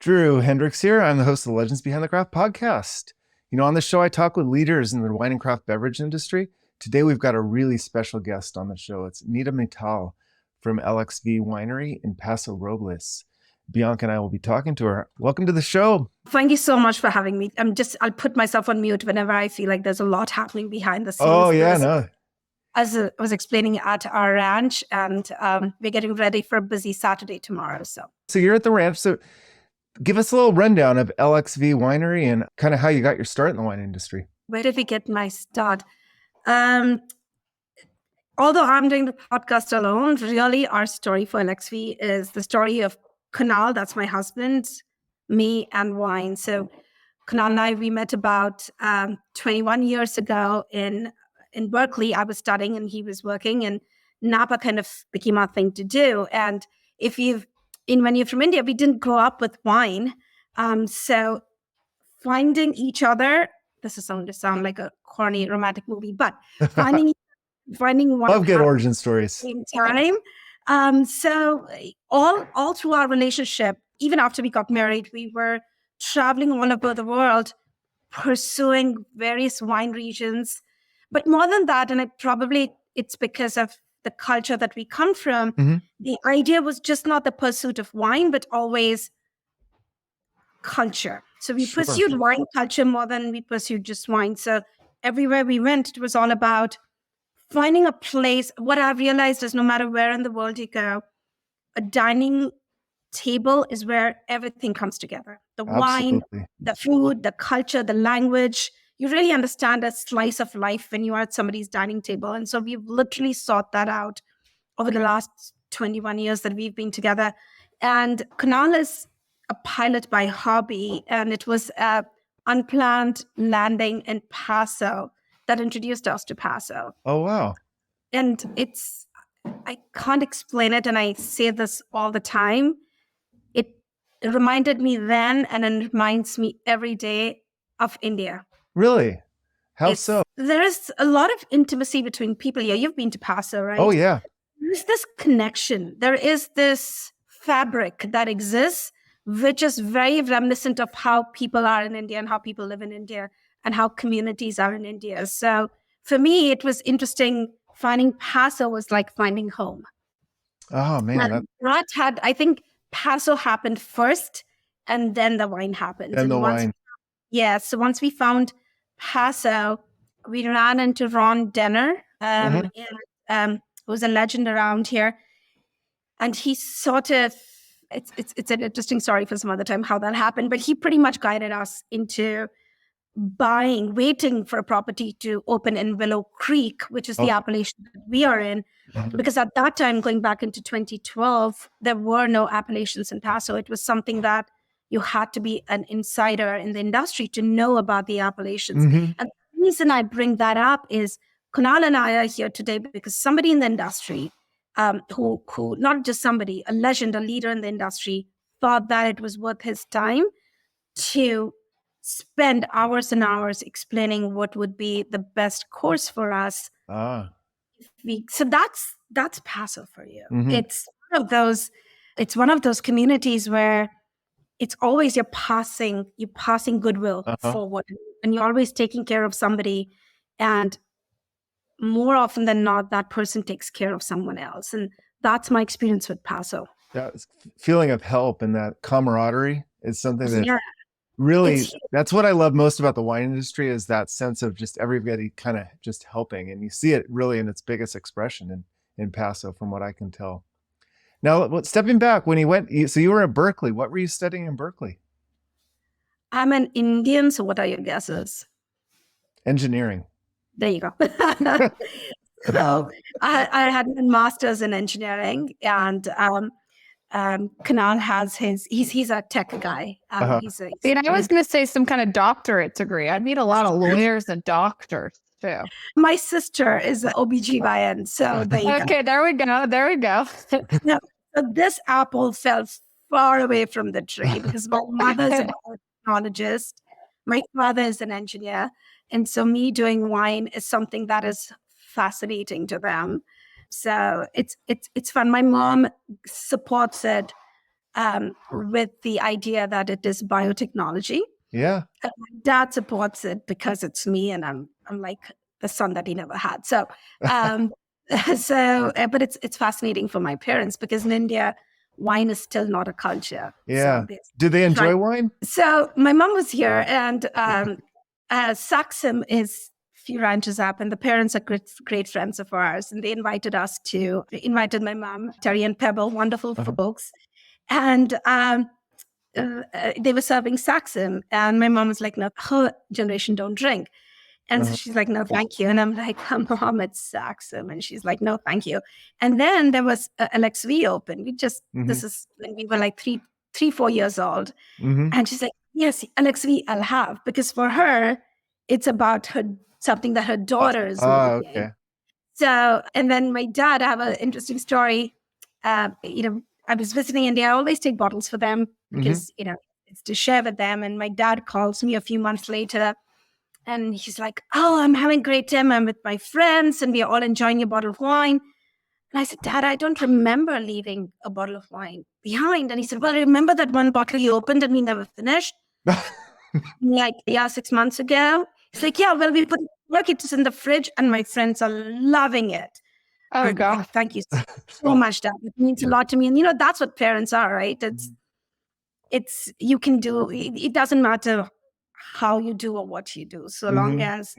Drew Hendricks here. I'm the host of the Legends Behind the Craft podcast. On this show, I talk with leaders in the wine and craft beverage industry. Today, we've got a really special guest on the show. It's Neeta Mittal from LXV Winery in Paso Robles. Bianca and I will be talking to her. Welcome to the show. Thank you so much for having me. I'll put myself on mute whenever I feel like there's a lot happening behind the scenes. Oh, yeah, no. As I was explaining at our ranch, and we're getting ready for a busy Saturday tomorrow. So you're at the ranch. So give us a little rundown of LXV Winery and kind of how you got your start in the wine industry. Where did we get my start? Although I'm doing the podcast alone, really our story for LXV is the story of Kunal, that's my husband, me, and wine. So Kunal and I, we met about 21 years ago in Berkeley. I was studying and he was working, and Napa kind of became our thing to do. And when you're from India, we didn't grow up with wine. So finding each other, this is going to sound like a corny romantic movie, but finding one. Love good origin stories. Same time. So all through our relationship, even after we got married, we were traveling all over the world, pursuing various wine regions. But more than that, and it's because of the culture that we come from, the idea was just not the pursuit of wine, but always culture. So we pursued wine culture more than we pursued just wine. So everywhere we went, it was all about finding a place. What I've realized is no matter where in the world you go, a dining table is where everything comes together. The wine, the food, the culture, the language. You really understand a slice of life when you are at somebody's dining table. And so we've literally sought that out over the last 21 years that we've been together. And Kunal is a pilot by hobby, and it was an unplanned landing in Paso that introduced us to Paso. Oh, wow. And I can't explain it, and I say this all the time. It reminded me then, and it reminds me every day of India. Really? How so? There is a lot of intimacy between people here. You've been to Paso, right? Oh, yeah. There's this connection. There is this fabric that exists, which is very reminiscent of how people are in India and how people live in India and how communities are in India. So for me, it was interesting. Finding Paso was like finding home. Oh, man. I think Paso happened first, and then the wine happened. And the wine. Yeah. So once we found Paso, we ran into Ron Denner, who's a legend around here. And he sort of, it's an interesting story for some other time how that happened, but he pretty much guided us into waiting for a property to open in Willow Creek, which is the appellation that we are in. Because at that time, going back into 2012, there were no appellations in Paso. It was something that you had to be an insider in the industry to know about the appellations. And the reason I bring that up is Kunal and I are here today because somebody in the industry, who not just somebody, a legend, a leader in the industry, thought that it was worth his time to spend hours and hours explaining what would be the best course for us. So that's Paso for you. It's one of those communities where it's always you're passing goodwill forward, and you're always taking care of somebody, and more often than not, that person takes care of someone else. And that's my experience with Paso. That feeling of help and that camaraderie is something that really, that's what I love most about the wine industry, is that sense of just everybody kind of just helping. And you see it really in its biggest expression in Paso, from what I can tell. Now, stepping back, when so you were at Berkeley. What were you studying in Berkeley? I'm an Indian, so what are your guesses? Engineering. There you go. So I had a master's in engineering, and Kunal has he's a tech guy. I was going to say some kind of doctorate degree. I meet a lot of lawyers and doctors too. My sister is an OBGYN. So there we go. No, so this apple fell far away from the tree because my mother's an technologist. My father is an engineer. And so me doing wine is something that is fascinating to them. So it's fun. My mom supports it with the idea that it is biotechnology. Yeah. And my dad supports it because it's me, and I'm like the son that he never had. So, but it's fascinating for my parents because in India, wine is still not a culture. Yeah. So Do they enjoy wine? So my mom was here, and Saxum is a few ranches up, and the parents are great friends of ours, and they invited my mom, Terry and Pebble, wonderful folks, and they were serving Saxum, and my mom was like, no, her generation don't drink. And so she's like, no, thank you. And I'm like, Mom, it's Saxum. And she's like, no, thank you. And then there was LXV open. This is when we were like 4 years old. And she's like, yes, LXV I'll have. Because for her, it's about something that her daughter is making. Okay. So, and then my dad, I have an interesting story. I was visiting India. I always take bottles for them because, it's to share with them. And my dad calls me a few months later and he's like, oh, I'm having a great time. I'm with my friends and we are all enjoying a bottle of wine. And I said, Dad, I don't remember leaving a bottle of wine behind. And he said, well, remember that one bottle you opened and we never finished? Like, yeah, 6 months ago. He's like, yeah, well, we put it in the fridge and my friends are loving it. Oh, God. Thank you so much, Dad. It means a lot to me. And, that's what parents are, right? It's you can do, it doesn't matter how you do or what you do, so long as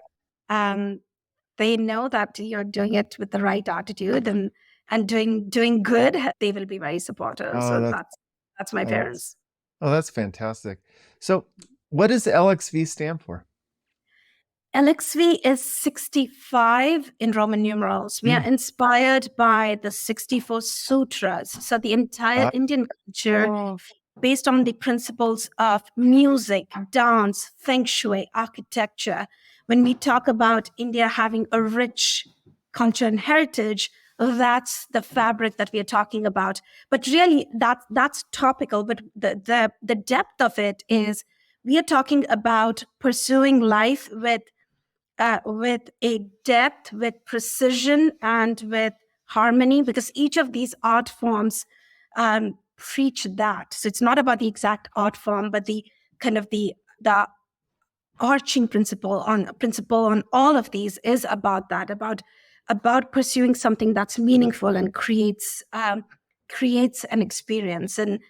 they know that you're doing it with the right attitude and doing good, they will be very supportive. That's my parents. That's fantastic. So what does LXV stand for? LXV is 65 in Roman numerals. We are inspired by the 64 sutras. So the entire Indian culture, based on the principles of music, dance, feng shui, architecture. When we talk about India having a rich culture and heritage, that's the fabric that we are talking about. But really, that's topical. But the depth of it is we are talking about pursuing life with a depth, with precision, and with harmony, because each of these art forms preach that. So it's not about the exact art form, but the kind of the arching principle on all of these is about that, about pursuing something that's meaningful and creates an experience. And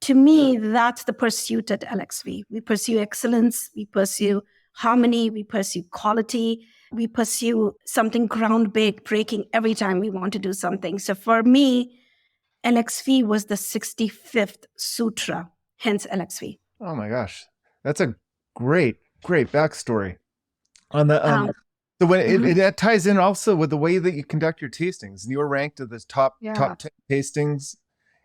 to me, that's the pursuit at LXV. We pursue excellence, we pursue harmony, we pursue quality, we pursue something groundbreaking every time we want to do something. So for me, LXV was the 65th sutra, hence LXV. Oh my gosh, that's a great backstory on the. So when it ties in also with the way that you conduct your tastings, and you were ranked at the top 10 tastings,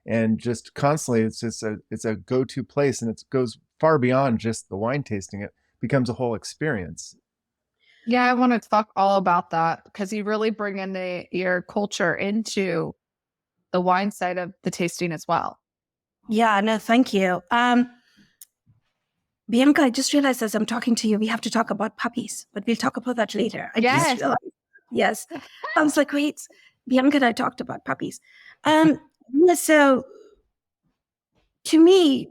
and just constantly, it's a go-to place, and it goes far beyond just the wine tasting. It becomes a whole experience. Yeah, I want to talk all about that because you really bring in your culture into the wine side of the tasting as well. Yeah, no, thank you. Bianca, I just realized as I'm talking to you, we have to talk about puppies, but we'll talk about that later. Yes. I was like, wait, Bianca and I talked about puppies. So to me,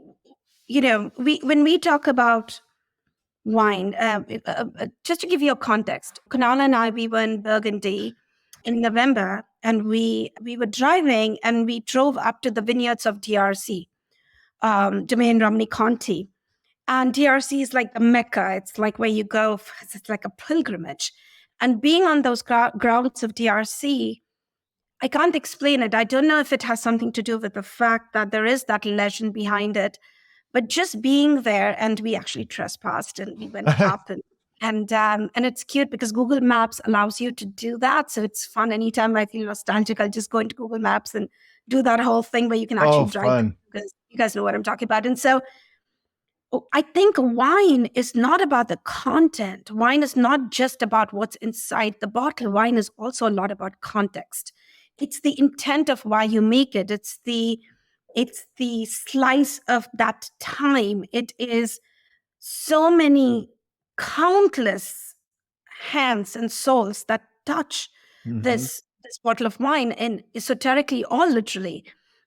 when we talk about wine, just to give you a context, Kunal and I, we were in Burgundy in November, and we were driving, and we drove up to the vineyards of DRC, Domaine Romney-Conti. And DRC is like the Mecca. It's like where you go. It's like a pilgrimage. And being on those grounds of DRC, I can't explain it. I don't know if it has something to do with the fact that there is that legend behind it. But just being there, and we actually trespassed, and we went up, and it's cute because Google Maps allows you to do that. So it's fun. Anytime I feel nostalgic, I'll just go into Google Maps and do that whole thing where you can actually drive. Fun. Because you guys know what I'm talking about. And so I think wine is not about the content. Wine is not just about what's inside the bottle. Wine is also a lot about context. It's the intent of why you make it. It's the slice of that time. It is so many countless hands and souls that touch this bottle of wine, and esoterically or literally.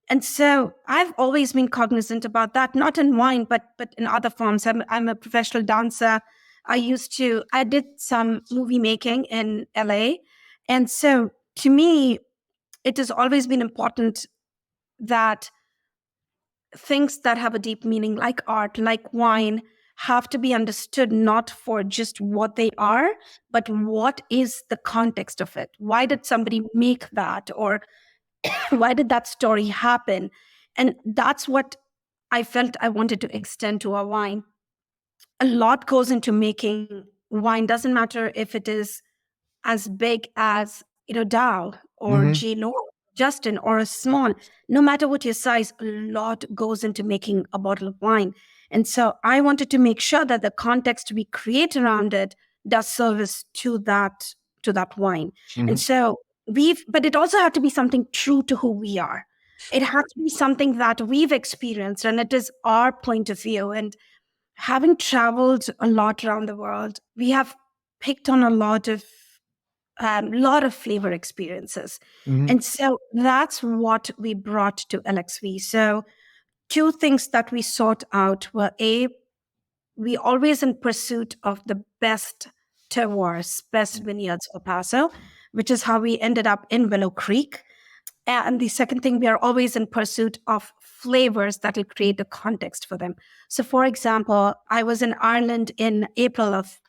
And so I've always been cognizant about that, not in wine, but in other forms. I'm a professional dancer. I did some movie making in LA. And so to me, it has always been important that things that have a deep meaning, like art, like wine, have to be understood not for just what they are, but what is the context of it? Why did somebody make that? Or why did that story happen? And that's what I felt I wanted to extend to our wine. A lot goes into making wine. Doesn't matter if it is as big as, Dow or Mm-hmm. J-Lo, Justin, or a small. No matter what your size, a lot goes into making a bottle of wine. And so I wanted to make sure that the context we create around it does service to that wine. Mm-hmm. And so but it also had to be something true to who we are. It has to be something that we've experienced, and it is our point of view. And having traveled a lot around the world, we have picked on a lot of flavor experiences. Mm-hmm. And so that's what we brought to LXV. So two things that we sought out were we always in pursuit of the best terroirs, best vineyards for Paso, which is how we ended up in Willow Creek. And the second thing, we are always in pursuit of flavors that will create the context for them. So, for example, I was in Ireland in April of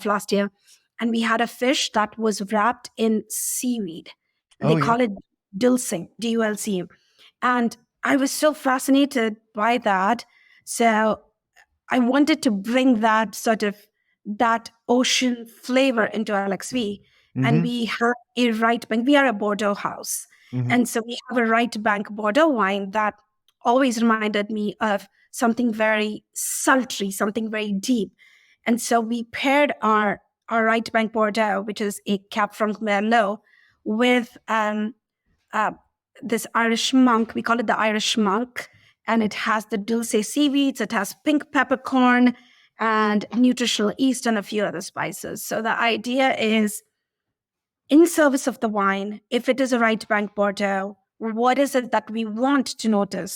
last year, and we had a fish that was wrapped in seaweed. And they call it dulce, D-U-L-C. And I was so fascinated by that. So I wanted to bring that ocean flavor into LXV. Mm-hmm. And we have a right bank. We are a Bordeaux house. Mm-hmm. And so we have a right bank Bordeaux wine that always reminded me of something very sultry, something very deep. And so we paired our right bank Bordeaux, which is a Cap Franc Merlot, with this Irish monk. We call it the Irish monk. And it has the dulce seaweeds, it has pink peppercorn and nutritional yeast and a few other spices. So the idea is, in service of the wine, if it is a right bank Bordeaux, what is it that we want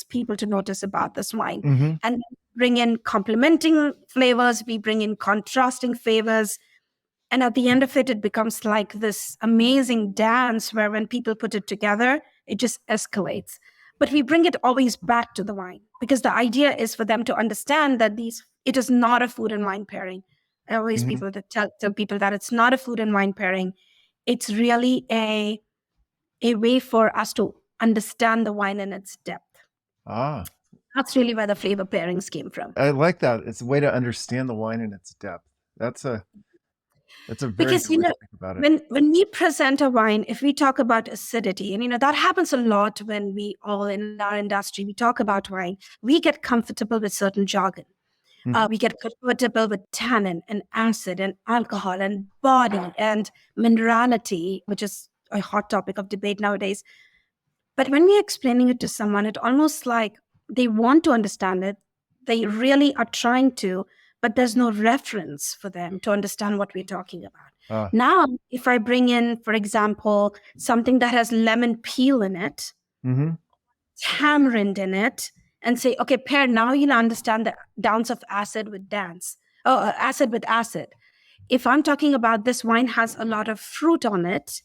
people to notice about this wine? Mm-hmm. And bring in complementing flavors, we bring in contrasting flavors. And at the end of it, it becomes like this amazing dance where when people put it together, it just escalates. But we bring it always back to the wine, because the idea is for them to understand that it is not a food and wine pairing. I always people that tell people that it's not a food and wine pairing. It's really a way for us to understand the wine in its depth. That's really where the flavor pairings came from. I like that. It's a way to understand the wine in its depth. That's a very good way to think about it. When we present a wine, if we talk about acidity, and that happens a lot when we all in our industry, we talk about wine, we get comfortable with certain jargon. We get comfortable with tannin and acid and alcohol and body and minerality, which is a hot topic of debate nowadays. But when we're explaining it to someone, it's almost like they want to understand it. They really are trying to, but there's no reference for them to understand what we're talking about. Now, if I bring in, for example, something that has lemon peel in it, tamarind in it, and say, okay, pair, now you'll understand the dance of acid with acid with acid. If I'm talking about this wine has a lot of fruit on it,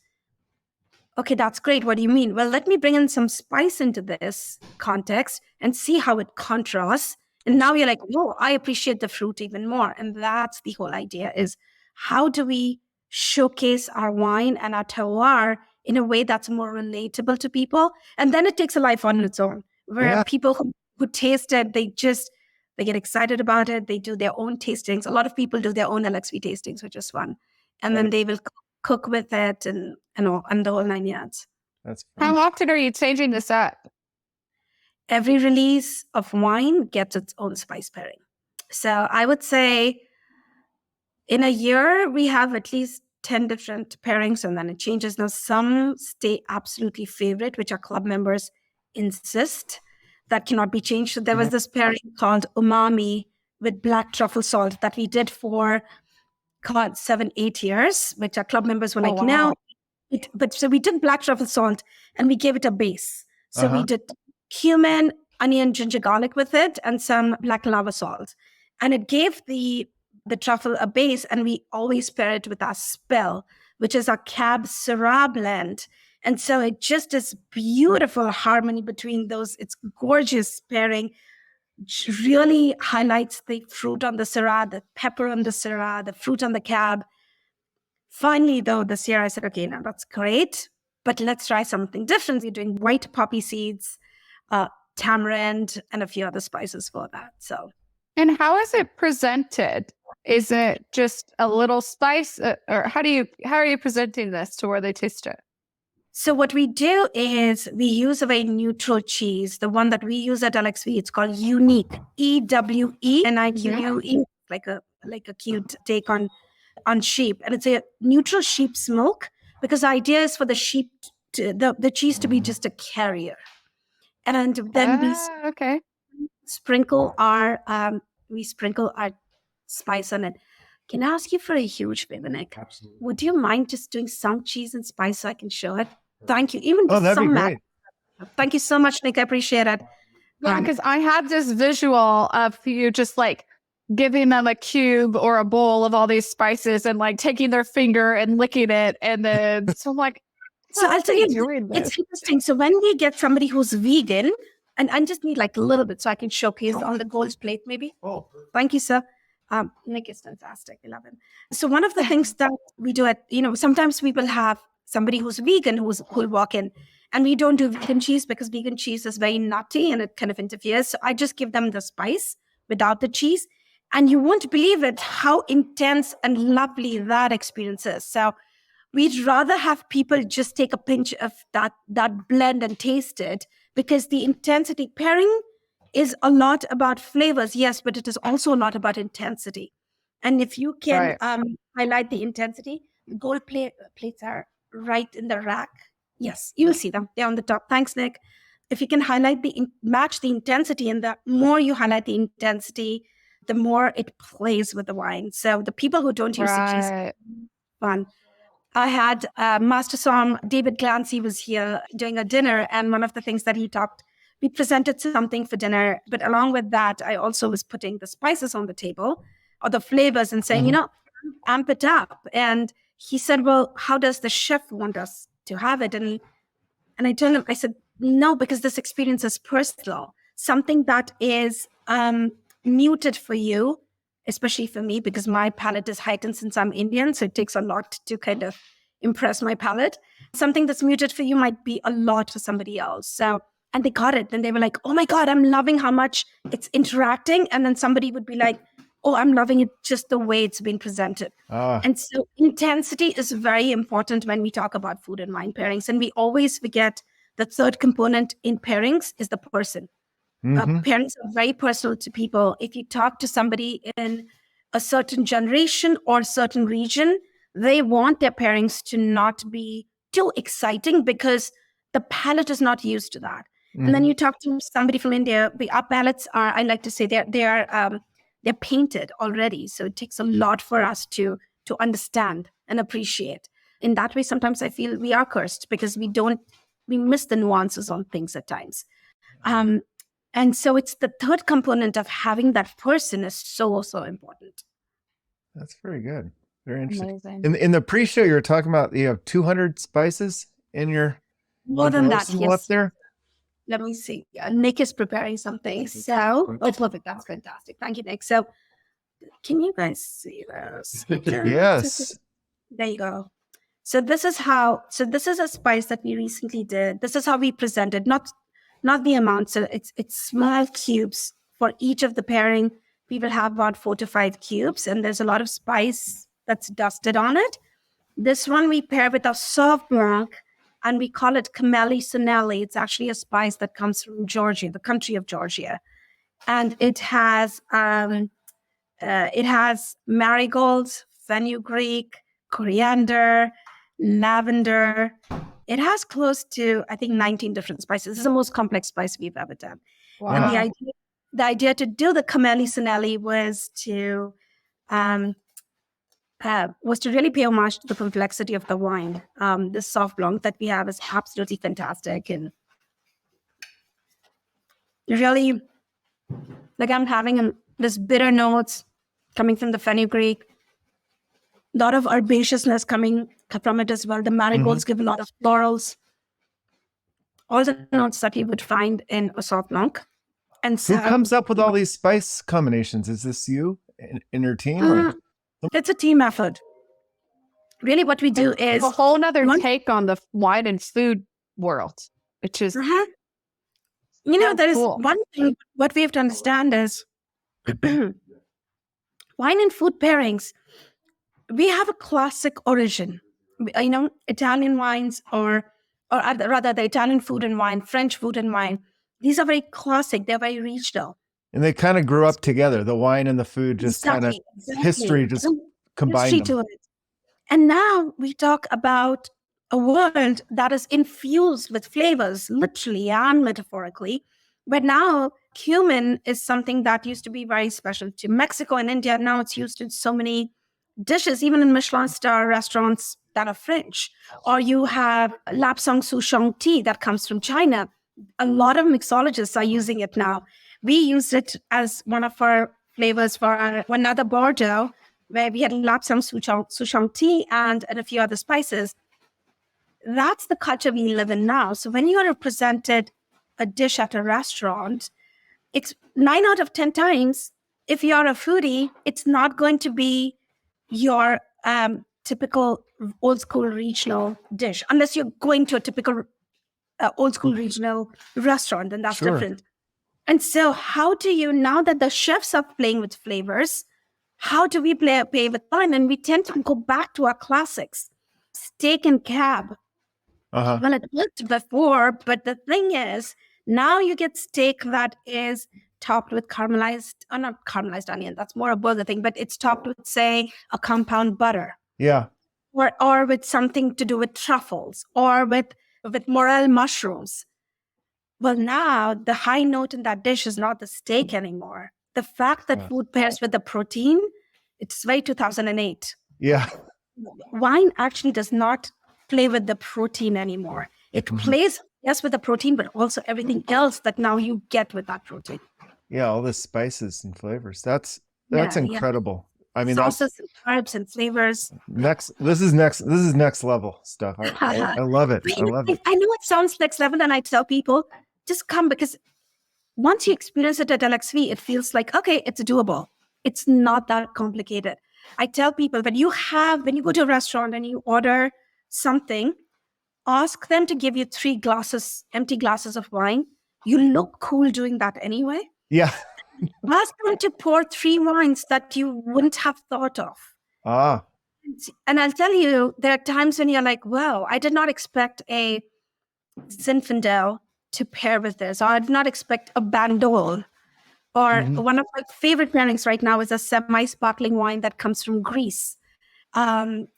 okay, that's great. What do you mean? Well, let me bring in some spice into this context and see how it contrasts. And now you're like, whoa, I appreciate the fruit even more. And that's the whole idea, is how do we showcase our wine and our terroir in a way that's more relatable to people? And then it takes a life on its own, where people who taste it, they get excited about it. They do their own tastings. A lot of people do their own LXV tastings, which is fun. And then they will cook with it and the whole 9 yards. That's fun. How often are you changing this up? Every release of wine gets its own spice pairing. So I would say in a year, we have at least 10 different pairings, and then it changes. Now, some stay absolutely favorite, which our club members insist that cannot be changed. So there was this pairing called umami with black truffle salt that we did for 7-8 years, which our club members were now. So we did black truffle salt and we gave it a base. So we did cumin, onion, ginger, garlic with it, and some black lava salt. And it gave the truffle a base, and we always pair it with our spell, which is our Cab Syrah blend. And so it just is beautiful harmony between those. It's gorgeous pairing. Really highlights the fruit on the Syrah, the pepper on the Syrah, the fruit on the Cab. Finally, though, this year I said, okay, now that's great, but let's try something different. We're doing white poppy seeds, tamarind, and a few other spices for that. So, and how is it presented? Is it just a little spice, or how are you presenting this to where they taste it? So what we do is we use a very neutral cheese. The one that we use at LXV, it's called Unique, EWENIQUE, like a cute take on sheep. And it's a neutral sheep's milk, because the idea is for the sheep, the cheese to be just a carrier. And then we sprinkle our spice on it. Can I ask you for a huge favor, Nick? Absolutely. Would you mind just doing some cheese and spice so I can show it? Thank you. Even that'd some be great. Thank you so much, Nick. I appreciate it. Yeah, because I had this visual of you just like giving them a cube or a bowl of all these spices and like taking their finger and licking it. And then, so I'm like, so I'll tell you, it's interesting. So when we get somebody who's vegan, and I just need like a little bit so I can showcase on the gold plate, maybe. Oh, thank you, sir. Nick is fantastic. I love him. So one of the things that we do sometimes we will have somebody who's vegan who'll walk in, and we don't do vegan cheese because vegan cheese is very nutty and it kind of interferes. So I just give them the spice without the cheese. And you won't believe it, how intense and lovely that experience is. So we'd rather have people just take a pinch of that blend and taste it, because the intensity pairing is a lot about flavors, yes, but it is also a lot about intensity. And if you can highlight the intensity, gold plates are right in the rack. Yes, you will see them. They're on the top. Thanks, Nick. If you can match the intensity, and the more you highlight the intensity, the more it plays with the wine. So the people who don't use the cheese, fun. I had Master Som David Clancy was here doing a dinner, and one of the things that he talked, we presented something for dinner, but along with that, I also was putting the spices on the table or the flavors and saying, amp it up. And he said, well, how does the chef want us to have it? And I told him, I said, no, because this experience is personal. Something that is muted for you, especially for me, because my palate is heightened since I'm Indian. So it takes a lot to kind of impress my palate. Something that's muted for you might be a lot for somebody else. So, and they got it. Then they were like, oh my God, I'm loving how much it's interacting. And then somebody would be like, oh, I'm loving it just the way it's been presented. And so intensity is very important when we talk about food and wine pairings. And we always forget the third component in pairings is the person. Pairings are very personal to people. If you talk to somebody in a certain generation or a certain region, they want their pairings to not be too exciting because the palate is not used to that. And then you talk to somebody from India, our palates are, I like to say, they're painted already. So it takes a lot for us to understand and appreciate. In that way, sometimes I feel we are cursed because we miss the nuances on things at times. And so it's the third component of having that person is so important. That's very good. Very interesting. Amazing. In the pre-show, you were talking about you have 200 spices in your more than that. Yes. Up there. Let me see. Nick is preparing something. So, perfect. That's fantastic. Thank you, Nick. So, can you guys see this? Yes. There you go. So this is a spice that we recently did. This is how we presented, not the amount. So it's small cubes for each of the pairing. We will have about 4 to 5 cubes, and there's a lot of spice that's dusted on it. This one we pair with a Sauv Blanc, and we call it Camelli Sonelli. It's actually a spice that comes from Georgia, the country of Georgia. And it has marigolds, fenugreek, coriander, lavender. It has close to, I think, 19 different spices. This is the most complex spice we've ever done. Wow. And the idea to do the Camelli Sonelli was to really pay homage to the complexity of the wine. This Sauv Blanc that we have is absolutely fantastic. And really, like I'm having this bitter notes coming from the fenugreek, a lot of herbaceousness coming from it as well. The marigolds give a lot of florals, all the notes that you would find in a Sauv Blanc. And so, who comes up with all these spice combinations? Is this you in your team? Or? It's a team effort. Really, what we do is a whole nother take on the wine and food world, which is there is one thing. What we have to understand is wine and food pairings. We have a classic origin. Italian wines or rather the Italian food and wine, French food and wine. These are very classic. They're very regional. And they kind of grew up together. The wine and the food just kind of history just combined them. And now we talk about a world that is infused with flavors, literally and metaphorically. But now cumin is something that used to be very special to Mexico and India. Now it's used in so many dishes, even in Michelin star restaurants that are French. Or you have Lapsang Souchong tea that comes from China. A lot of mixologists are using it now. We used it as one of our flavors for another Bordeaux, where we had Lapsang Souchong tea and a few other spices. That's the culture we live in now. So when you are presented a dish at a restaurant, it's 9 out of 10 times, if you're a foodie, it's not going to be your typical old school regional dish, unless you're going to a typical old school regional restaurant, then that's different. And so how do you, now that the chefs are playing with flavors, how do we play with wine? And we tend to go back to our classics. Steak and cab. Well, it worked before, but the thing is, now you get steak that is topped with not caramelized onion. That's more a burger thing, but it's topped with, say, a compound butter. Yeah. Or with something to do with truffles, or with morel mushrooms. Well, now the high note in that dish is not the steak anymore. The fact that food pairs with the protein, it's very 2008. Yeah. Wine actually does not play with the protein anymore. It plays, yes, with the protein, but also everything else that now you get with that protein. Yeah, all the spices and flavors. That's incredible. I mean, sauces and herbs and flavors. This is next level stuff. I love it. I love it. I know it sounds next level, and I tell people, just come, because once you experience it at LXV, it feels like, okay, it's doable. It's not that complicated. I tell people, when you go to a restaurant and you order something, ask them to give you 3 empty glasses of wine. You look cool doing that anyway. Yeah. Ask them to pour 3 wines that you wouldn't have thought of. And I'll tell you, there are times when you're like, wow, I did not expect a Zinfandel to pair with this, or I did not expect a Bandol. Or one of my favorite pairings right now is a semi-sparkling wine that comes from Greece. And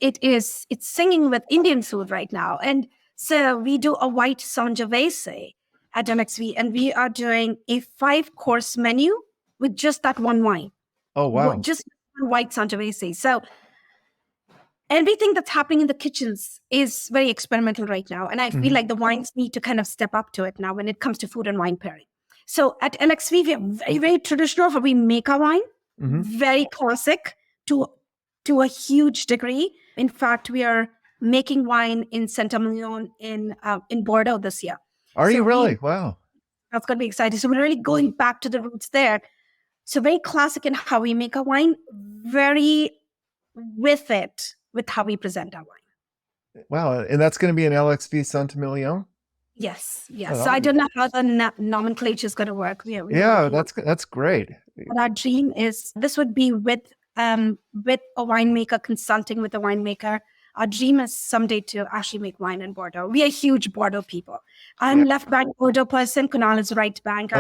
it's singing with Indian food right now. And so we do a white Sangiovese at LXV, and we are doing a 5-course menu with just that one wine. Oh, wow. Just one white Sangiovese. So everything that's happening in the kitchens is very experimental right now. And I feel like the wines need to kind of step up to it now when it comes to food and wine pairing. So at LXV, we are very, very traditional for we make our wine, very classic to a huge degree. In fact, we are making wine in Saint-Emilion in Bordeaux this year. Are you really? Wow. That's going to be exciting. So we're really going back to the roots there. So very classic in how we make our wine, very with how we present our wine. Wow. And that's going to be in LXV Saint-Emilion? Yes. Oh, so I don't know how the nomenclature is going to work. That's great. But our dream is this would be with a winemaker, consulting with a winemaker. Our dream is someday to actually make wine in Bordeaux. We are huge Bordeaux people. I'm left bank Bordeaux person. Kunal is right bank.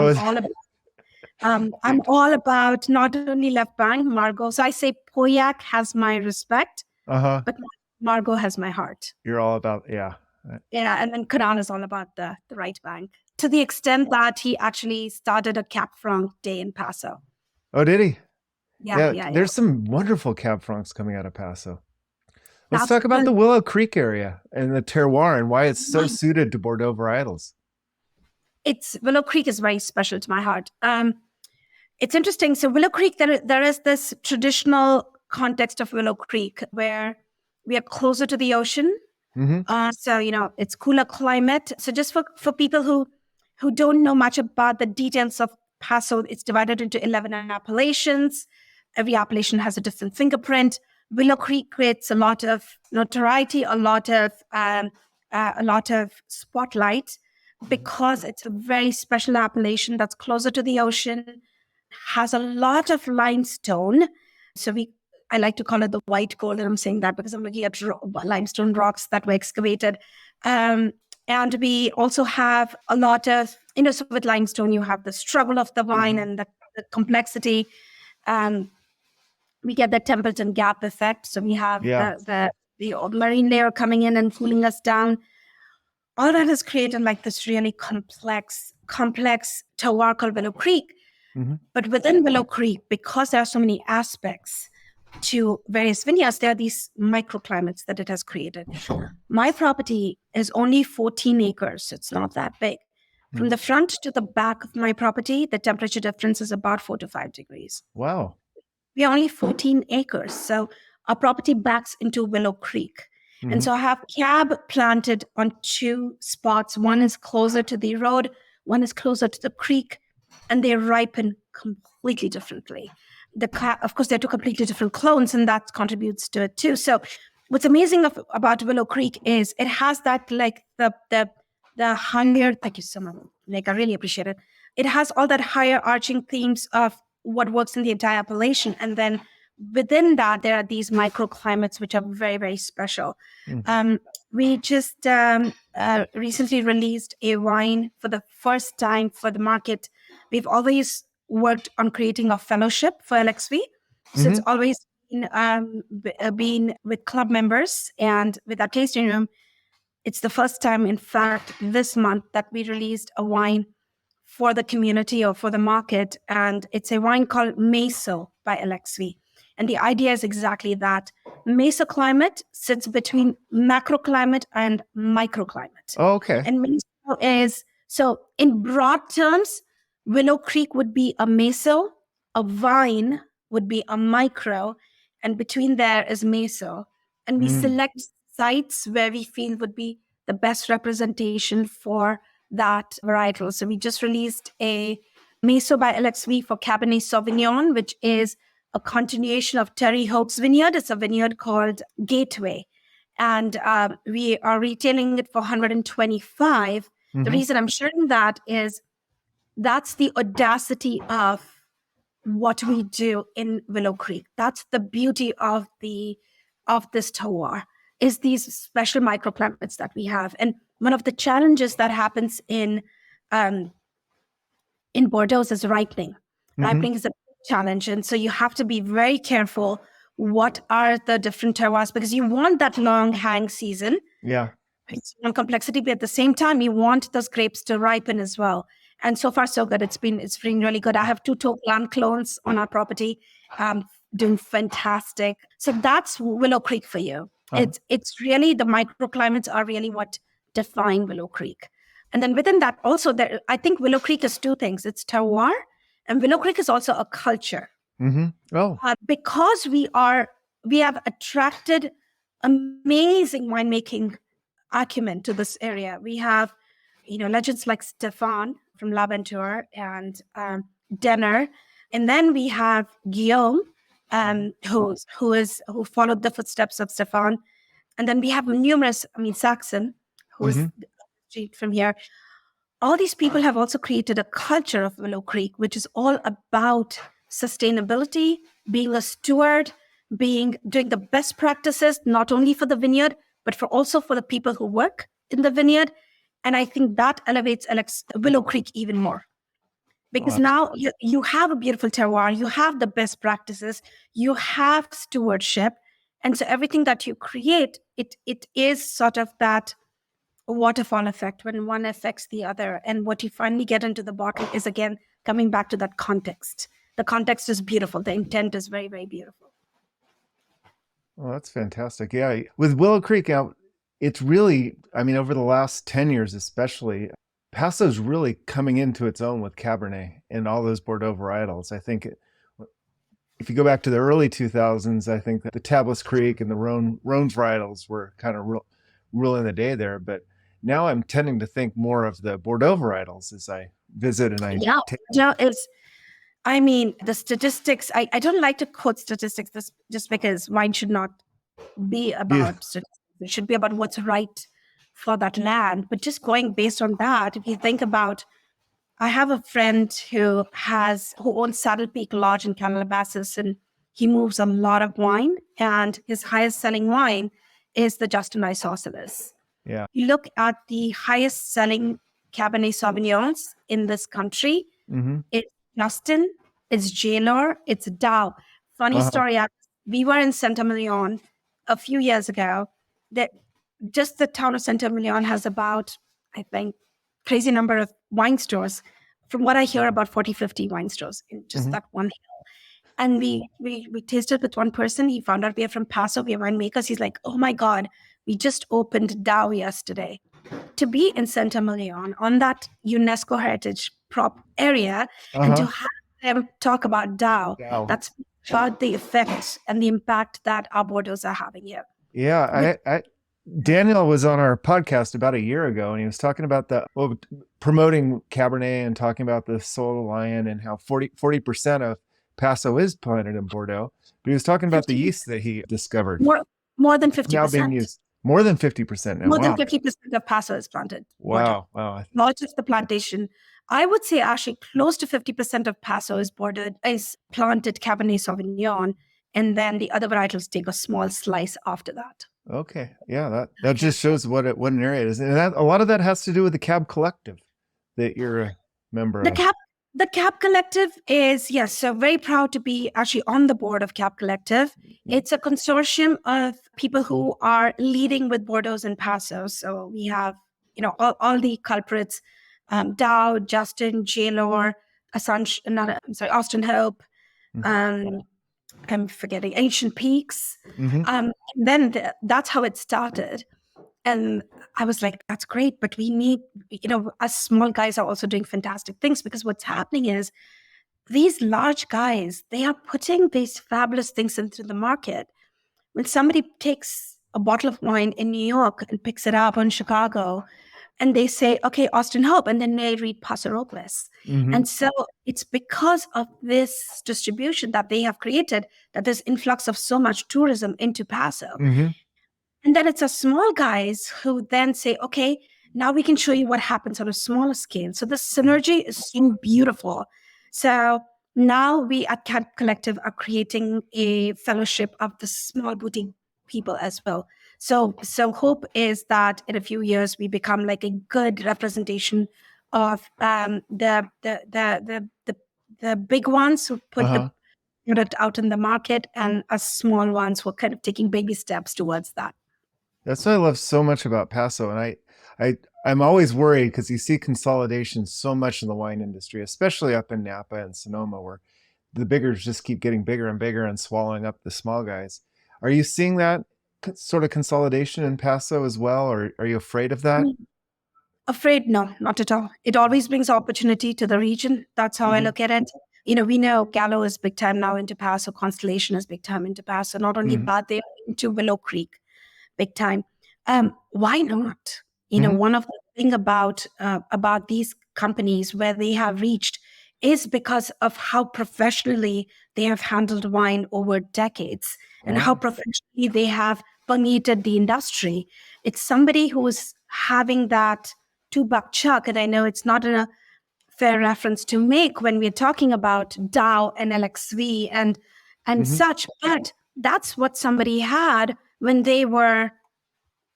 I'm all about not only left bank, Margot. So I say Pauillac has my respect, but Margot has my heart. You're all about, Yeah, and then Kunal is all about the right bank, to the extent that he actually started a Cab Franc day in Paso. Oh, did he? Yeah. There's some wonderful Cab Francs coming out of Paso. Let's talk about the Willow Creek area and the terroir and why it's so suited to Bordeaux varietals. Willow Creek is very special to my heart. It's interesting. So Willow Creek, there is this traditional context of Willow Creek where we are closer to the ocean. So, it's cooler climate. So just for people who don't know much about the details of Paso, it's divided into 11 appellations. Every appellation has a different fingerprint. Willow Creek creates a lot of notoriety, a lot of spotlight, because it's a very special appellation that's closer to the ocean, has a lot of limestone. So I like to call it the white gold, and I'm saying that because I'm looking at limestone rocks that were excavated. And we also have a lot of, so with limestone, you have the struggle of the vine and the complexity. We get the Templeton Gap effect. So we have the marine layer coming in and cooling us down. All that has created like this really complex terroir called Willow Creek. But within Willow Creek, because there are so many aspects to various vineyards, there are these microclimates that it has created. My property is only 14 acres. So it's not that big. From the front to the back of my property, the temperature difference is about 4 to 5 degrees. Wow. We are only 14 acres. So our property backs into Willow Creek. And so I have cab planted on 2 spots. One is closer to the road, one is closer to the creek, and they ripen completely differently. Of course, they're 2 completely different clones, and that contributes to it too. So what's amazing about Willow Creek is it has that like the higher, thank you so much, Nick, I really appreciate it. It has all that higher arching themes of what works in the entire appellation. And then within that, there are these microclimates, which are very, very special. We just recently released a wine for the first time for the market. We've always worked on creating a fellowship for LXV. So it's always been with club members and with our tasting room. It's the first time, in fact, this month that we released a wine for the community or for the market. And it's a wine called Meso by LXV. And the idea is exactly that. Mesoclimate sits between macroclimate and microclimate. Oh, okay. And Meso is, so in broad terms, Willow Creek would be a meso, a vine would be a micro, and between there is meso. And we select sites where we feel would be the best representation for that varietal. So we just released a Meso by LXV for Cabernet Sauvignon, which is a continuation of Terry Hope's vineyard. It's a vineyard called Gateway. And we are retailing it for $125. The reason I'm sharing that is that's the audacity of what we do in Willow Creek. That's the beauty of this terroir, is these special microclimates that we have. And one of the challenges that happens in Bordeaux is ripening. Ripening is a big challenge. And so you have to be very careful what are the different terroirs, because you want that long hang season. Yeah. It's one complexity, but at the same time, you want those grapes to ripen as well. And so far, so good. It's been really good. I have 2 Taux Blanc clones on our property, doing fantastic. So that's Willow Creek for you. It's really, the microclimates are really what define Willow Creek. And then within that also, I think Willow Creek is 2 things. It's terroir, and Willow Creek is also a culture. Because we have attracted amazing winemaking acumen to this area. We have, legends like Stefan from L'Aventure and Denner. And then we have Guillaume, who followed the footsteps of Stefan. And then we have numerous, Saxon, who's from here. All these people have also created a culture of Willow Creek, which is all about sustainability, being a steward, doing the best practices, not only for the vineyard, but also for the people who work in the vineyard. And I think that elevates Willow Creek even more. Because now you have a beautiful terroir, you have the best practices, you have stewardship. And so everything that you create, it is sort of that waterfall effect when one affects the other. And what you finally get into the bottle is, again, coming back to that context. The context is beautiful. The intent is very, very beautiful. Well, that's fantastic. Yeah. With Willow Creek, it's really, over the last 10 years especially, Paso's really coming into its own with Cabernet and all those Bordeaux varietals. I think if you go back to the early 2000s, I think that the Tablas Creek and the Rhone varietals were kind of ruling the day there. But now I'm tending to think more of the Bordeaux varietals as I visit and I the statistics, I don't like to quote statistics just because wine should not be about statistics. It should be about what's right for that land. But just going based on that, if you think about, I have a friend who owns Saddle Peak Lodge in Calabasas, and he moves a lot of wine, and his highest selling wine is the Justin Isosceles. Yeah. You look at the highest selling Cabernet Sauvignons in this country, it's Justin, it's J-Lore, it's Dow. Funny story, we were in Saint-Emilion a few years ago. That just the town of Saint-Emilion has about, I think, crazy number of wine stores. From what I hear, about 40, 50 wine stores in just that one hill. And we tasted with one person. He found out we are from Paso, we are winemakers. He's like, oh my God, we just opened Dow yesterday. To be in Saint-Emilion on that UNESCO Heritage Prop area and to have them talk about Dow, that's about the effect and the impact that our Bordeaux's are having here. Yeah, Daniel was on our podcast about a year ago, and he was talking about promoting Cabernet and talking about the Soul of the Lion and how 40% of Paso is planted in Bordeaux. But he was talking about the yeast that he discovered. More than 50%. Now being used. More than 50% now. More than 50% of Paso is planted. Wow. Not just the plantation. I would say actually close to 50% of Paso is planted Cabernet Sauvignon, and then the other varietals take a small slice after that. Okay. Yeah, that just shows what an area it is. And a lot of that has to do with the Cab Collective that you're a member of. The Cab Collective is, yes, so very proud to be actually on the board of Cab Collective. It's a consortium of people who are leading with Bordeaux's and Paso. So we have, all the culprits, Dow, Justin, J-Lore, Austin Hope, I'm forgetting, Ancient Peaks. Then that's how it started. And I was like, that's great, but we need, us small guys are also doing fantastic things, because what's happening is these large guys, they are putting these fabulous things into the market. When somebody takes a bottle of wine in New York and picks it up in Chicago, and they say, okay, Austin Hope, and then they read Paso Robles. And so it's because of this distribution that they have created that there's influx of so much tourism into Paso. And then it's a small guys who then say, okay, now we can show you what happens on a smaller scale. So the synergy is so beautiful. So now we at Cab Collective are creating a fellowship of the small boutique people as well. So hope is that in a few years we become like a good representation of the big ones who put the product out in the market, and us small ones who are kind of taking baby steps towards that. That's what I love so much about Paso, and I'm always worried because you see consolidation so much in the wine industry, especially up in Napa and Sonoma, where the biggers just keep getting bigger and bigger and swallowing up the small guys. Are you seeing that sort of consolidation in Paso as well, or are you afraid of that? Afraid? No, not at all. It always brings opportunity to the region. That's how I look at it. We know Gallo is big time now into Paso. Constellation is big time into Paso. Not only that, they're into Willow Creek, big time. Why not? One of the thing about these companies where they have reached is because of how professionally they have handled wine over decades and how professionally they have permeated the industry. It's somebody who is having that $2 chuck, and I know it's not a fair reference to make when we're talking about Dow and LXV and such, but that's what somebody had when they were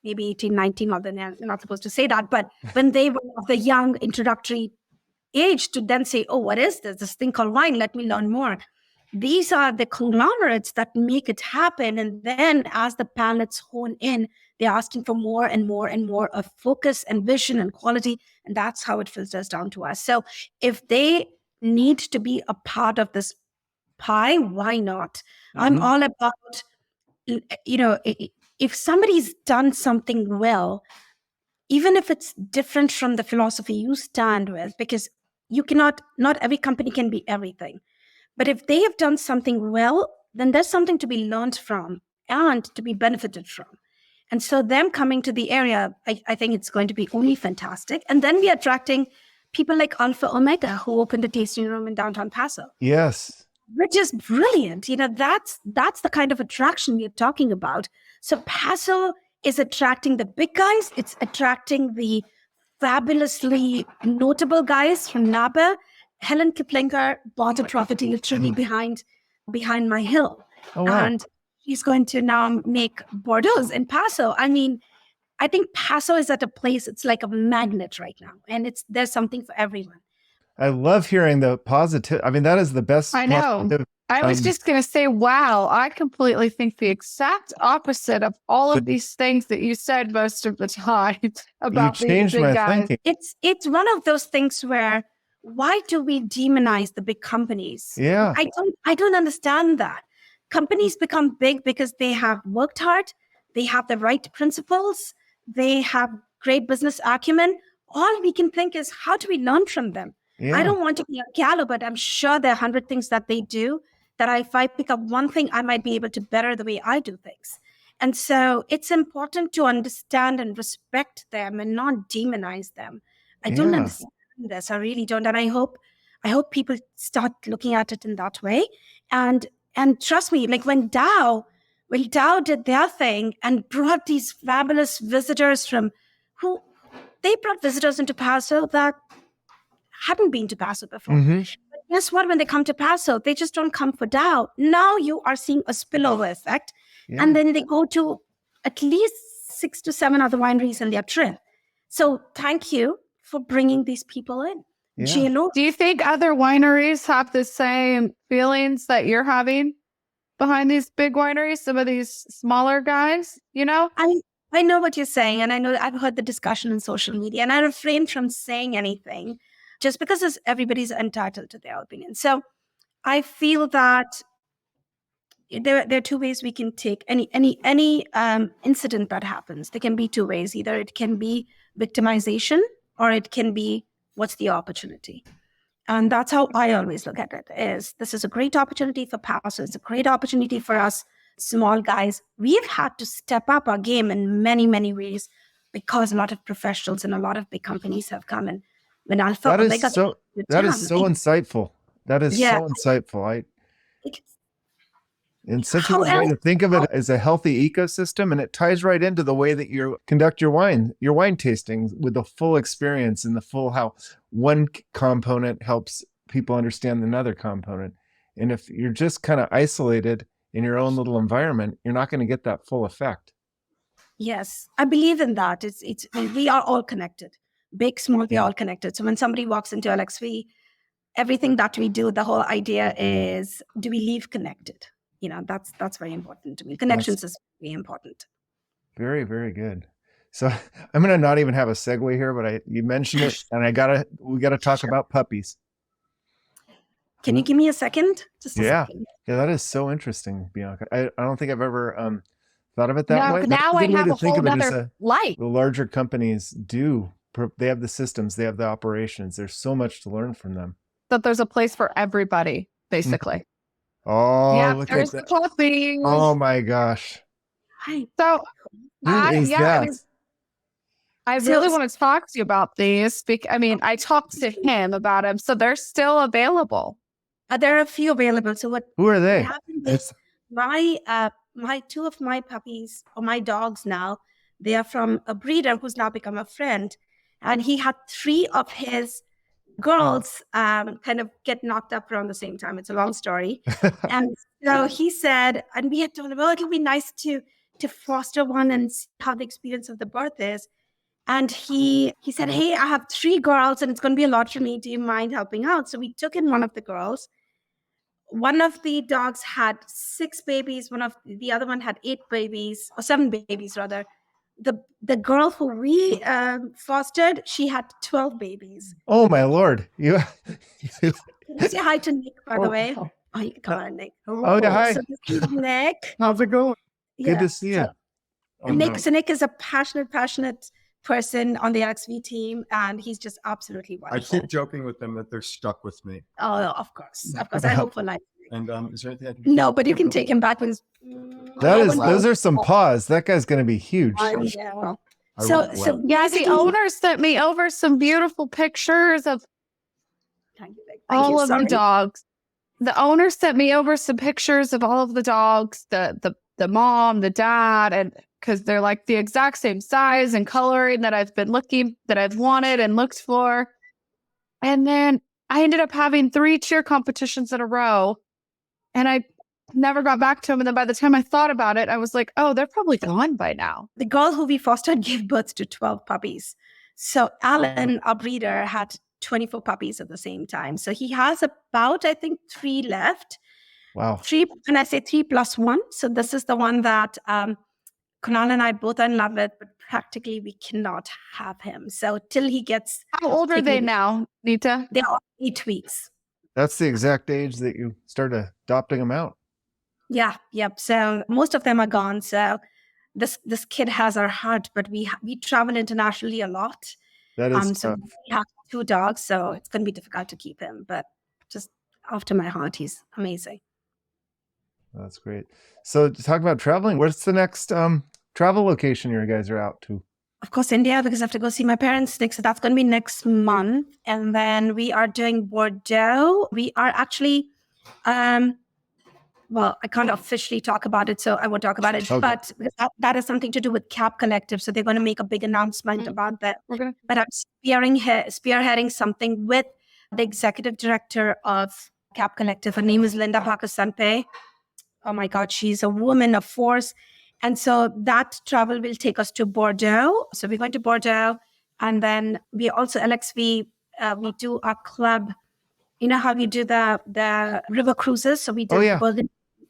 maybe 18, 19, although they're not supposed to say that, but when they were of the young introductory age to then say, oh, what is this? This thing called wine, let me learn more. These are the conglomerates that make it happen. And then as the palates hone in, they're asking for more and more and more of focus and vision and quality. And that's how it filters down to us. So if they need to be a part of this pie, why not? I'm all about, if somebody's done something well, even if it's different from the philosophy you stand with, because not every company can be everything. But if they have done something well, then there's something to be learned from and to be benefited from. And so them coming to the area, I think it's going to be only fantastic. And then we're attracting people like Alpha Omega, who opened a tasting room in downtown Paso. Yes. Which is brilliant. That's the kind of attraction we're talking about. So Paso is attracting the big guys. It's attracting the fabulously notable guys from Napa. Helen Kiplinger bought a property literally behind my hill. Oh, wow. And she's going to now make BORDEAUX in Paso. I mean, I think Paso is at a place, it's like a magnet right now. And there's something for everyone. I love hearing the positive. I mean, that is the best. I know. I was just going to say, wow, I completely think the exact opposite of all of these things that you said most of the time about these big guys. Thinking. It's one of those things where, why do we demonize the big companies? Yeah. I don't understand that. Companies become big because they have worked hard, they have the right principles, they have great business acumen. All we can think is, how do we learn from them? Yeah. I don't want to be a gallo, but I'm sure there are 100 things that they do that if I pick up one thing, I might be able to better the way I do things. And so it's important to understand and respect them and not demonize them. I don't understand this. I really don't. And I hope people start looking at it in that way. And trust me, like when Dow did their thing and brought these fabulous visitors they brought visitors into Paso that hadn't been to Paso before. Mm-hmm. But guess what? When they come to Paso, they just don't come for Dow. Now you are seeing a spillover effect. Yeah. And then they go to at least 6 to 7 other wineries in their trip. So thank you for bringing these people in. Yeah. Do you think other wineries have the same feelings that you're having behind these big wineries? Some of these smaller guys, I know what you're saying. And I know I've heard the discussion on social media, and I refrain from saying anything just because everybody's entitled to their opinion. So I feel that there are 2 ways we can take any incident that happens. There can be 2 ways. Either it can be victimization or it can be, what's the opportunity? And that's how I always look at it, is this is a great opportunity for Paso. It's a great opportunity for us small guys. We've had to step up our game in many, many ways because a lot of professionals and a lot of big companies have come in. When Alpha that is so insightful. That is so insightful. In such a way to think of it as a healthy ecosystem, and it ties right into the way that you conduct your wine tasting with the full experience and the full how one component helps people understand another component. And if you're just kind of isolated in your own little environment, you're not going to get that full effect. Yes, I believe in that. We are all connected. Big, small, we are all connected. So when somebody walks into LXV, everything that we do, the whole idea is, do we leave connected? That's very important to me. Connections is very important. Very, very good. So I'm going to not even have a segue here, but you mentioned it, and we got to talk about puppies. Can you give me a second? Just a second. Yeah, that is so interesting, Bianca. I don't think I've ever thought of it that way. Now I have a whole other light. The larger companies do. They have the systems. They have the operations. There's so much to learn from them. That there's a place for everybody, basically. Oh, yeah, look there's at that. Coffee. Oh my gosh. So I really want to talk to you about these. I talked to him about them, so they're still available. There are a few available. So who are they? My 2 of my puppies, or my dogs now, they are from a breeder who's now become a friend, and he had 3 of his girls kind of get knocked up around the same time. It's a long story. And so he said, and we had told him, well, it would be nice to foster one and see how the experience of the birth is. And he said, hey, I have 3 girls and it's going to be a lot for me. Do you mind helping out? So we took in one of the girls. One of the dogs had 6 babies. The other one had 8 babies, or 7 babies rather. The girl who we fostered, she had 12 babies. Oh my Lord! Can you say hi to Nick, by the way? Oh, you can call her Nick. Oh yeah, hi. So this is Nick. How's it going? Good to see you. So Nick is a passionate person on the LXV team, and he's just absolutely wonderful. I keep joking with them that they're stuck with me. Oh, of course. I hope for life. And is there anything I can do? No, but you can take him back when those are some paws. That guy's going to be huge. Yeah. So the owner sent me over some beautiful pictures of all of the dogs. The owner sent me over some pictures of all of the dogs, the mom, the dad, and because they're like the exact same size and coloring that I've wanted and looked for. And then I ended up having 3 cheer competitions in a row, and I never got back to him. And then by the time I thought about it, I was like, oh, they're probably gone by now. The girl who we fostered gave birth to 12 puppies. So Alan, our breeder, had 24 puppies at the same time. So he has about, I think, 3 left. Wow. 3, and I say 3 plus 1. So this is the one that Kunal and I both are in love with, but practically we cannot have him. So till he gets... How old are they now, Neeta? They are 8 weeks. That's the exact age that you start adopting them out. Yeah, yep. So most of them are gone. So this kid has our heart, but we travel internationally a lot. That is so we have 2 dogs, so it's going to be difficult to keep him. But just after my heart, he's amazing. That's great. So to talk about traveling, what's the next travel location you guys are out to? Of course, India, because I have to go see my parents next. So that's going to be next month. And then we are doing Bordeaux. We are actually... well, I can't officially talk about it, so I won't talk about it. Okay. But that is something to do with Cap Collective. So they're going to make a big announcement about that. Okay. But I'm spearheading something with the executive director of Cap Collective. Her name is Linda Pakistan. Oh my God, she's a woman of force. And so that travel will take us to Bordeaux. So we're going to Bordeaux. And then we also, LXV, we do our club. You know how we do the river cruises? So we did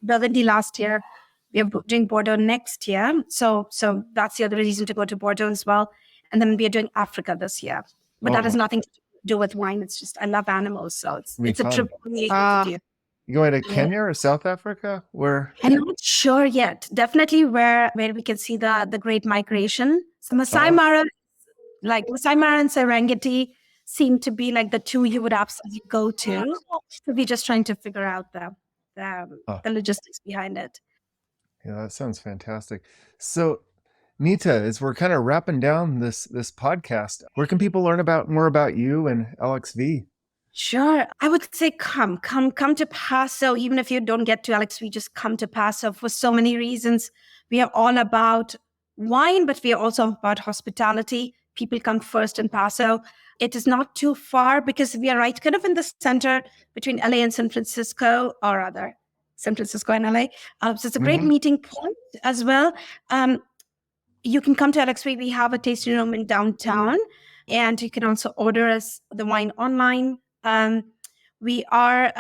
Burgundy last year. We are doing Bordeaux next year. So that's the other reason to go to Bordeaux as well. And then we are doing Africa this year. But that has nothing to do with wine. It's just, I love animals. So it's a trip. You going to Kenya or South Africa? Where? I'm not sure yet. Definitely where we can see the Great Migration. So Masai Mara and Serengeti seem to be like the 2 you would absolutely go to. So we're just trying to figure out the logistics behind it. Yeah, that sounds fantastic. So Neeta, as we're kind of wrapping down this podcast, where can people learn more about you and LXV? Sure. I would say come to Paso. Even if you don't get to LXV, just come to Paso for so many reasons. We are all about wine, but we are also about hospitality. People come first in Paso. It is not too far because we are right kind of in the center between LA and San Francisco, or rather San Francisco and LA. So it's a great meeting point as well. You can come to LXV. We have a tasting room in downtown, and you can also order us the wine online. We are,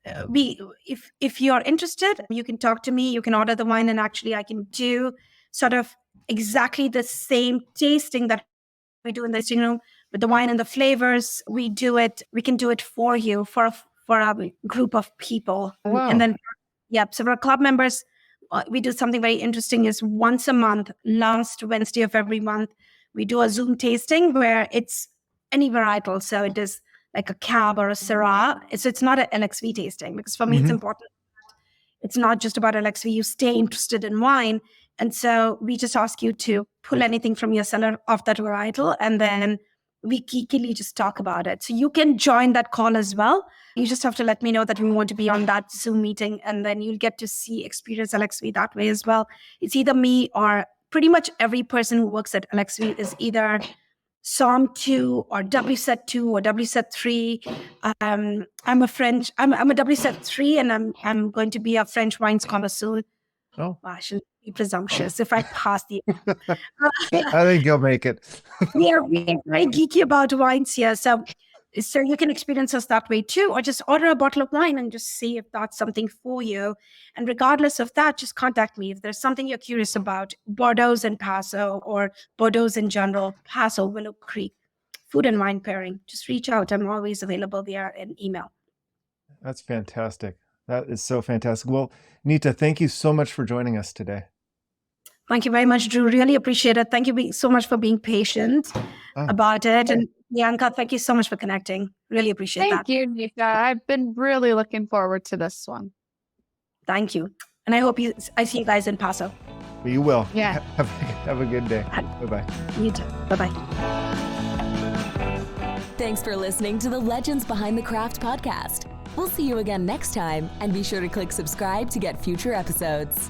if you're interested, you can talk to me, you can order the wine, and actually I can do sort of exactly the same tasting that we do in the tasting room with the wine and the flavors. We can do it for you, for a group of people. Wow. And then, so for our club members, we do something very interesting is once a month, last Wednesday of every month, we do a Zoom tasting where it's any varietal. So it is like a Cab or a Syrah. So it's not an LXV tasting, because for me, it's important. It's not just about LXV. You stay interested in wine. And so we just ask you to pull anything from your cellar of that varietal, and then we geekily just talk about it. So you can join that call as well. You just have to let me know that we want to be on that Zoom meeting, and then you'll get to experience LXV that way as well. It's either me or pretty much every person who works at LXV is either Psalm 2 or WSET 2 or WSET 3. I'm a WSET 3, and I'm going to be a French wine scholar soon. Oh, I shouldn't be presumptuous if I pass the. I think you'll make it. We're very geeky about wines here, so you can experience us that way too, or just order a bottle of wine and just see if that's something for you. And regardless of that, just contact me if there's something you're curious about. Bordeaux's in Paso, or Bordeaux's in general, Paso, Willow Creek, food and wine pairing. Just reach out. I'm always available via an email. That's fantastic. That is so fantastic. Well, Neeta, thank you so much for joining us today. Thank you very much, Drew. Really appreciate it. Thank you so much for being patient about it. And Bianca, thank you so much for connecting. Really appreciate that. Thank you, Neeta. I've been really looking forward to this one. Thank you. And I hope I see you guys in Paso. You will. Yeah. Have a good day. Bye-bye. You too. Bye-bye. Thanks for listening to the Legends Behind the Craft podcast. We'll see you again next time, and be sure to click subscribe to get future episodes.